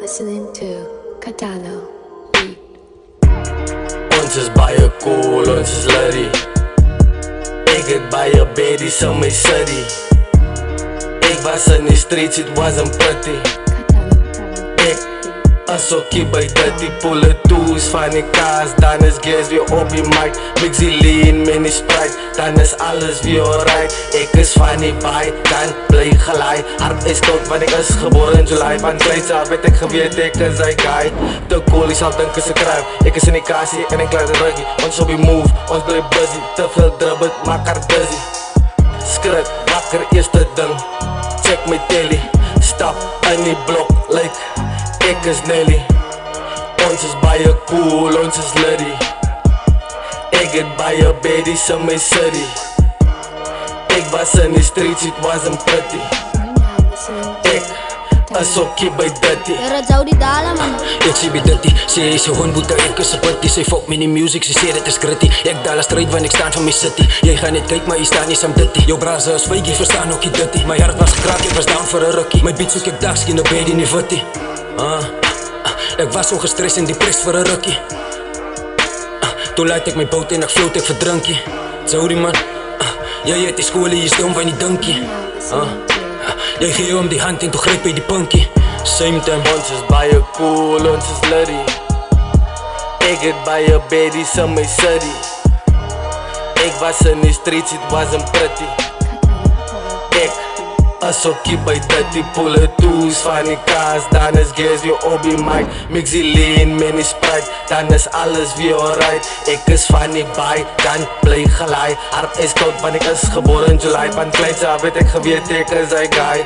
listening to Cadalo Beat. Ons is baie cool, ons is litty. Ek het baie baddies in my city. Ek was in die streets, it wasn't pretty. Ek is okkie by dirty, pull it toes van die kaas. Dan is gas weer op die mic, mix die lean, mini Sprite. Dan is alles weer alright. Ek is van die baai, dan bly gelaai. Hart is koud, want ek is gebore in July. Van kleins af het ek geweet, ek is die guy. Te cool, die sal dink is 'n crime. Ek is in die kasie en ek klein ruggie. Ons op die move, ons bly busy. Te veel dribbet, maak haar dizzy. Skrik, wakker eerste ding. Check my telly, stap in die blok, like ek is Nelly. Ons is baie cool, ons is litty. Ek het baie baddies in my city. Ek was in die streets, it wasn't pretty. Ek is okkie by dirty. Era jauh di dalam man. Ek sê by dirty, sê hy sy hond boete, ek is 'n putty. Sy fok met die music, sy sê dit is gritty. Ek daal stryd want ek staan van my city. Jy gaan net kyk, maar jy staan nie saam ditty. Jou brasse is feitjie, verstaan ook die ditty. My hart was gekraak, ek was down vir 'n rukkie. My beat soek ek dagskien op bed in die footie. Ek was so gestres en depressed vir 'n rukkie. Toe laat ek my boot en ek float, ek verdrinkie. Sorry man, jy het die skool, jy is dom van die dinkie. Jy gee om die hand en toe gryp by die punkie. Same time. Ons is baie cool, ons is litty. Ek het baie baddies in my city. Ek was in die streets, it wasn't pretty. Ek is okkie by dirty, pull it toes van die kaas. Dan is gas weer op die mic, mix die lean, mini Sprite. Dan is alles weer alright. Ek is van die baai, dan bly gelaai. Hart is koud, want ek is gebore in July. Van kleins af het ek geweet, ek is die guy.